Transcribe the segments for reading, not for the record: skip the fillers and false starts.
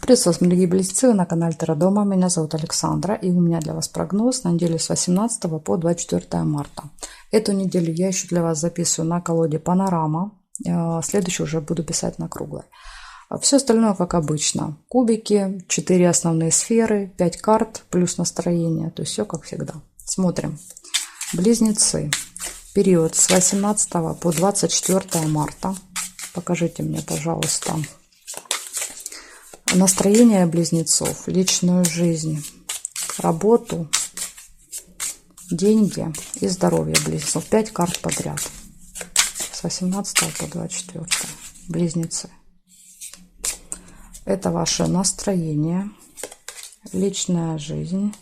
Приветствую вас, дорогие близнецы, вы на канале Таро-дома. Меня зовут Александра, и у меня для вас прогноз на неделю с 18 по 24 марта. Эту неделю я еще для вас записываю на колоде Панорама. Следующую уже буду писать на круглой. Все остальное, как обычно. Кубики, 4 основные сферы, 5 карт, плюс настроение. То есть все как всегда. Смотрим. Близнецы. Период с 18 по 24 марта. Покажите мне, пожалуйста, настроение близнецов, личную жизнь, работу, деньги и здоровье близнецов. 5 карт подряд. С 18 по 24. Близнецы. Это ваше настроение, личная жизнь,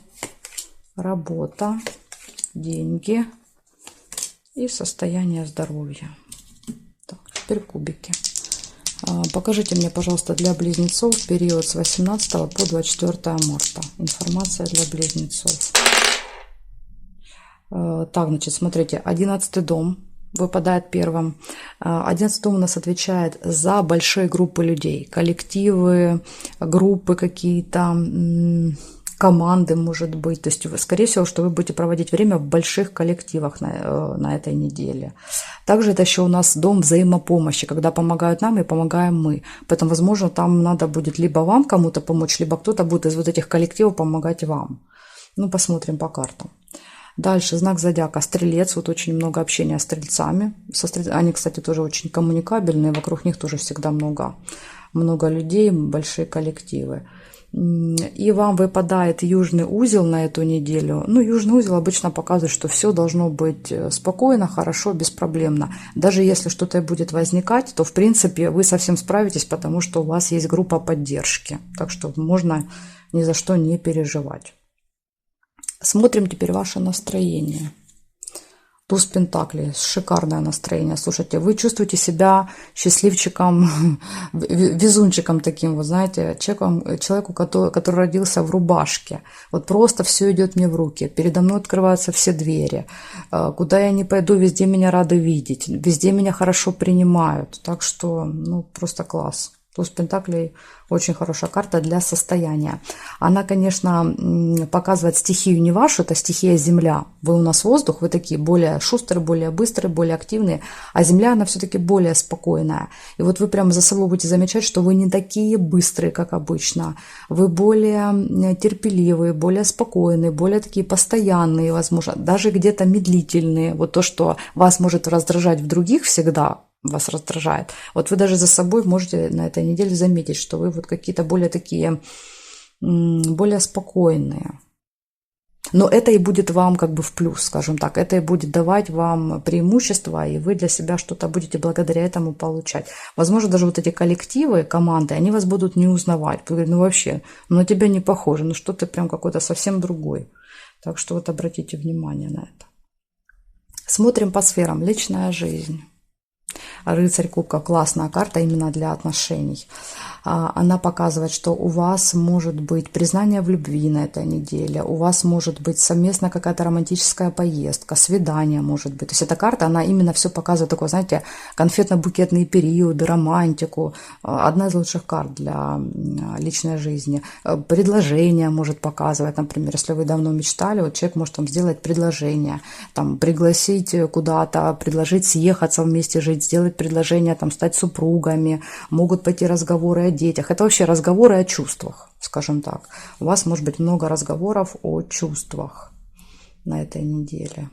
работа, деньги и состояние здоровья. Так, теперь кубики. Покажите мне, пожалуйста, для близнецов период с 18 по 24 марта. Информация для близнецов. Так, значит, смотрите, 11 дом выпадает первым. 11 дом у нас отвечает за большие группы людей, коллективы, группы какие-то, команды, может быть. То есть, скорее всего, что вы будете проводить время в больших коллективах на этой неделе. Также это еще у нас дом взаимопомощи, когда помогают нам и помогаем мы. Поэтому, возможно, там надо будет либо вам кому-то помочь, либо кто-то будет из вот этих коллективов помогать вам. Ну, посмотрим по картам. Дальше знак зодиака Стрелец. Вот очень много общения с стрельцами. Они, кстати, тоже очень коммуникабельные. Вокруг них тоже всегда много людей, большие коллективы. И вам выпадает южный узел на эту неделю. Ну, южный узел обычно показывает, что все должно быть спокойно, хорошо, беспроблемно. Даже если что-то будет возникать, то, в принципе, вы совсем справитесь, потому что у вас есть группа поддержки. Так что можно ни за что не переживать. Смотрим теперь ваше настроение. Туз Пентаклей, шикарное настроение. Слушайте, вы чувствуете себя счастливчиком, везунчиком таким, вы знаете, человеку, который родился в рубашке. Вот просто все идет мне в руки. Передо мной открываются все двери. Куда я не пойду, везде меня рады видеть. Везде меня хорошо принимают. Так что, ну, просто класс. Туз Пентаклей очень хорошая карта для состояния. Она, конечно, показывает стихию не вашу, это стихия Земля. Вы у нас воздух, вы такие более шустрые, более быстрые, более активные. А Земля, она все-таки более спокойная. И вот вы прямо за собой будете замечать, что вы не такие быстрые, как обычно. Вы более терпеливые, более спокойные, более такие постоянные, возможно, даже где-то медлительные. Вот то, что вас может раздражать в других всегда, вас раздражает. Вот вы даже за собой можете на этой неделе заметить, что вы вот какие-то более такие, более спокойные. Но это и будет вам как бы в плюс, скажем так. Это и будет давать вам преимущество, и вы для себя что-то будете благодаря этому получать. Возможно, даже вот эти коллективы, команды, они вас будут не узнавать. Вы говорите, ну вообще, на тебя не похоже, ну что ты прям какой-то совсем другой. Так что вот обратите внимание на это. Смотрим по сферам. Личная жизнь. Рыцарь кубка, классная карта именно для отношений. Она показывает, что у вас может быть признание в любви на этой неделе, у вас может быть совместно какая-то романтическая поездка, свидание может быть. То есть эта карта, она именно все показывает такой, знаете, конфетно-букетные периоды, романтику. Одна из лучших карт для личной жизни. Предложение может показывать, например, если вы давно мечтали, вот человек может там сделать предложение, там пригласить куда-то, предложить съехаться вместе жить, сделать предложение, там, стать супругами, могут пойти разговоры о детях. Это вообще разговоры о чувствах, скажем так. У вас может быть много разговоров о чувствах на этой неделе.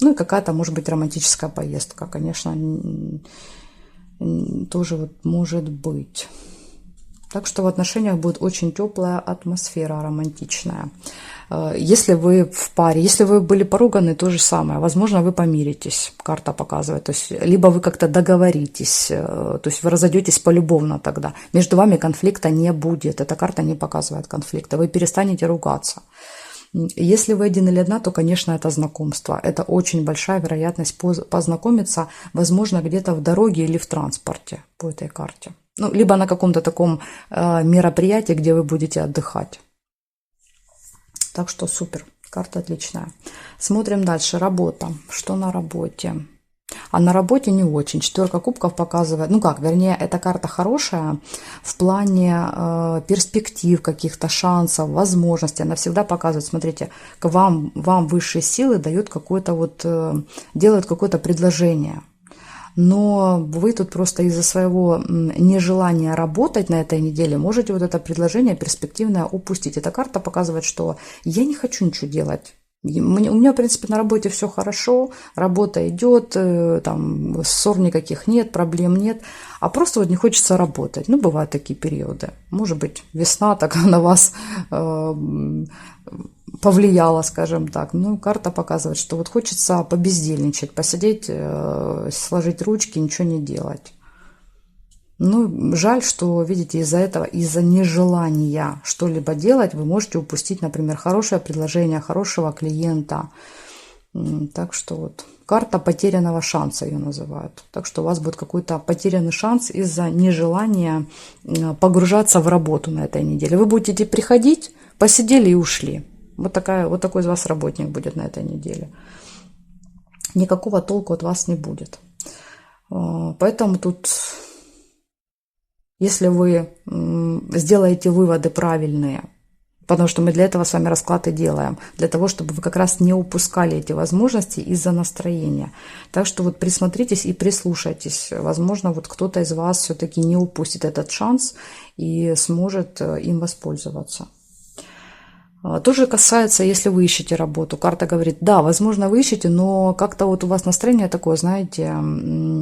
Ну и какая-то, может быть, романтическая поездка, конечно, тоже вот может быть. Так что в отношениях будет очень теплая атмосфера, романтичная. Если вы в паре, если вы были поруганы, то же самое. Возможно, вы помиритесь, карта показывает. То есть, либо вы как-то договоритесь, то есть вы разойдетесь полюбовно тогда. Между вами конфликта не будет. Эта карта не показывает конфликта. Вы перестанете ругаться. Если вы один или одна, то, конечно, это знакомство. Это очень большая вероятность познакомиться, возможно, где-то в дороге или в транспорте по этой карте. Ну, либо на каком-то таком мероприятии, где вы будете отдыхать. Так что супер, карта отличная. Смотрим дальше. Работа. Что на работе? А на работе не очень. Четверка кубков показывает, ну как, вернее, эта карта хорошая в плане перспектив, каких-то шансов, возможностей. Она всегда показывает, смотрите, вам высшие силы дают какое-то вот, делают какое-то предложение. Но вы тут просто из-за своего нежелания работать на этой неделе можете вот это предложение перспективное упустить. Эта карта показывает, что я не хочу ничего делать. У меня, в принципе, на работе все хорошо, работа идет, там ссор никаких нет, проблем нет, а просто вот не хочется работать. Ну, бывают такие периоды. Может быть, весна так на вас повлияла, скажем так. Ну, карта показывает, что вот хочется побездельничать, посидеть, сложить ручки, ничего не делать. Ну, жаль, что, видите, из-за этого, из-за нежелания что-либо делать, вы можете упустить, например, хорошее предложение, хорошего клиента. Так что вот карта потерянного шанса ее называют. Так что у вас будет какой-то потерянный шанс из-за нежелания погружаться в работу на этой неделе. Вы будете приходить, посидели и ушли. Вот такой из вас работник будет на этой неделе. Никакого толку от вас не будет. Поэтому тут... Если вы сделаете выводы правильные, потому что мы для этого с вами расклад и делаем, для того, чтобы вы как раз не упускали эти возможности из-за настроения. Так что вот присмотритесь и прислушайтесь. Возможно, вот кто-то из вас все-таки не упустит этот шанс и сможет им воспользоваться. Тоже касается, если вы ищете работу. Карта говорит, да, возможно, вы ищете, но как-то вот у вас настроение такое, знаете,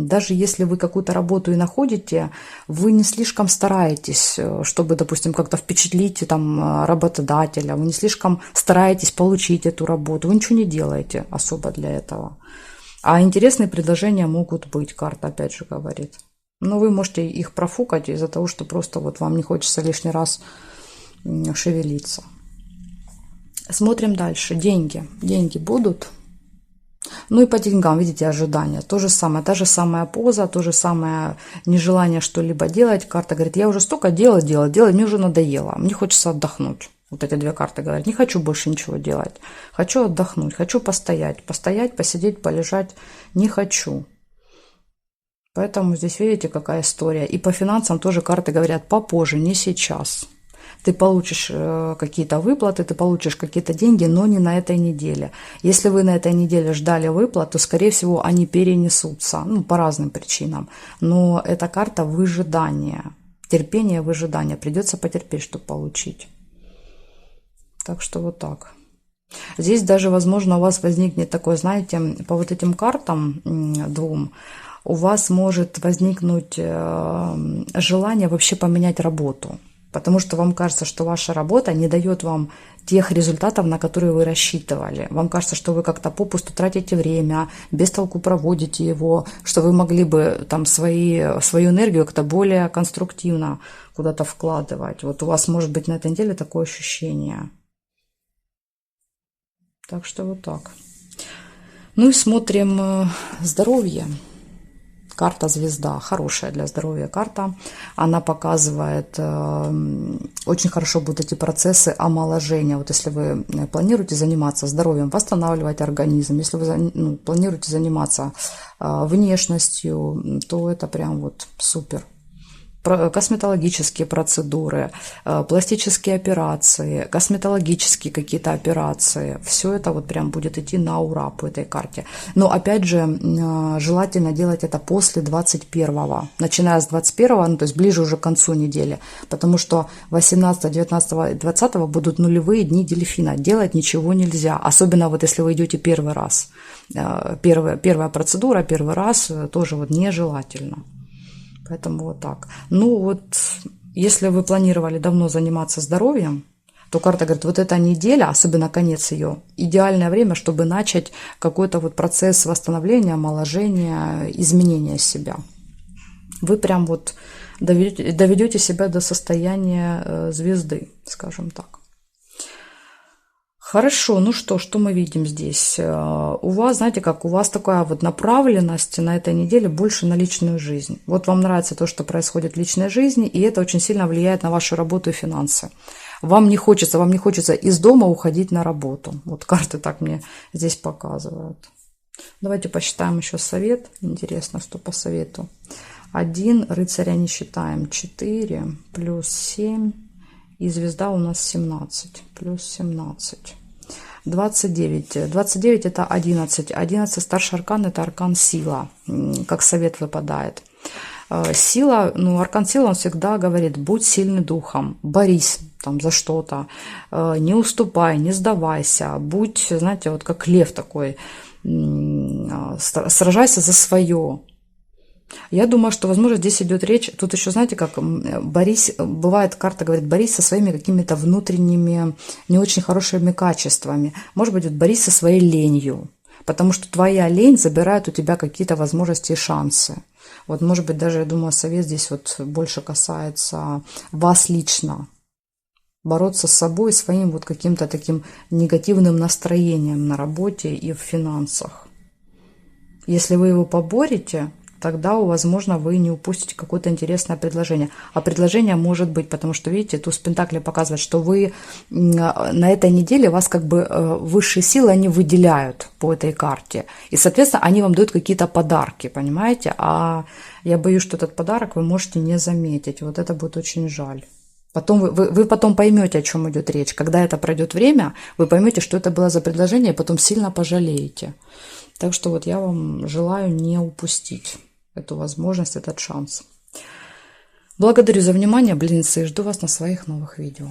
даже если вы какую-то работу и находите, вы не слишком стараетесь, чтобы, допустим, как-то впечатлить там работодателя, вы не слишком стараетесь получить эту работу, вы ничего не делаете особо для этого. А интересные предложения могут быть, карта опять же говорит. Но вы можете их профукать из-за того, что просто вот вам не хочется лишний раз шевелиться. Смотрим дальше. Деньги. Деньги будут. Ну и по деньгам, видите, ожидания. То же самое, та же самая поза, то же самое нежелание что-либо делать. Карта говорит, я уже столько делать, мне уже надоело. Мне хочется отдохнуть. Вот эти две карты говорят, не хочу больше ничего делать. Хочу отдохнуть, хочу постоять. Постоять, посидеть, полежать не хочу. Поэтому здесь видите, какая история. И по финансам тоже карты говорят, попозже, не сейчас. Ты получишь какие-то выплаты, ты получишь какие-то деньги, но не на этой неделе. Если вы на этой неделе ждали выплат, то, скорее всего, они перенесутся, ну, по разным причинам. Но эта карта выжидания, терпение, выжидания. Придется потерпеть, чтобы получить. Так что вот так. Здесь даже, возможно, у вас возникнет такое, знаете, по вот этим картам двум, у вас может возникнуть желание вообще поменять работу. Потому что вам кажется, что ваша работа не дает вам тех результатов, на которые вы рассчитывали. Вам кажется, что вы как-то попусту тратите время, без толку проводите его, что вы могли бы там свою энергию как-то более конструктивно куда-то вкладывать. Вот у вас может быть на этой неделе такое ощущение. Так что вот так. Ну и смотрим здоровье. Карта звезда, хорошая для здоровья карта. Она показывает, очень хорошо будут эти процессы омоложения. Вот если вы планируете заниматься здоровьем, восстанавливать организм, если вы планируете заниматься внешностью, то это прям вот супер. Косметологические процедуры, пластические операции, косметологические какие-то операции. Все это вот прям будет идти на ура по этой карте. Но опять же, желательно делать это после 21-го. Начиная с 21-го, ну то есть ближе уже к концу недели. Потому что 18, 19 и 20 будут нулевые дни дельфина. Делать ничего нельзя. Особенно вот если вы идете первый раз. Первая процедура, первый раз тоже вот нежелательно. Поэтому вот так. Ну вот, если вы планировали давно заниматься здоровьем, то карта говорит, вот эта неделя, особенно конец ее, идеальное время, чтобы начать какой-то вот процесс восстановления, омоложения, изменения себя. Вы прям вот доведете себя до состояния звезды, скажем так. Хорошо, ну что мы видим здесь? У вас, знаете как, у вас такая вот направленность на этой неделе больше на личную жизнь. Вот вам нравится то, что происходит в личной жизни, и это очень сильно влияет на вашу работу и финансы. Вам не хочется из дома уходить на работу. Вот карты так мне здесь показывают. Давайте посчитаем еще совет. Интересно, что по совету. 1, рыцаря не считаем. 4 плюс 7. И звезда у нас 17. Плюс 17. 29. 29 это 11. 11 старший аркан, это аркан сила. Как совет выпадает. Сила, ну, аркан сила, он всегда говорит: будь сильным духом, борись там за что-то, не уступай, не сдавайся, будь, знаете, вот как лев такой, сражайся за свое. Я думаю, что, возможно, здесь идет речь, тут еще, знаете, как борись, бывает, карта говорит, борись со своими какими-то внутренними не очень хорошими качествами. Может быть, вот борись со своей ленью, потому что твоя лень забирает у тебя какие-то возможности и шансы. Вот, может быть, даже, я думаю, совет здесь вот больше касается вас лично. Бороться с собой, своим вот каким-то таким негативным настроением на работе и в финансах. Если вы его поборете, тогда, возможно, вы не упустите какое-то интересное предложение. А предложение может быть, потому что, видите, туз пентаклей показывает, что вы на этой неделе, вас как бы высшие силы, они выделяют по этой карте. И, соответственно, они вам дают какие-то подарки, понимаете? А я боюсь, что этот подарок вы можете не заметить. Вот это будет очень жаль. Потом вы потом поймете, о чем идет речь. Когда это пройдет время, вы поймете, что это было за предложение, и потом сильно пожалеете. Так что вот я вам желаю не упустить эту возможность, этот шанс. Благодарю за внимание, близнецы, и жду вас на своих новых видео.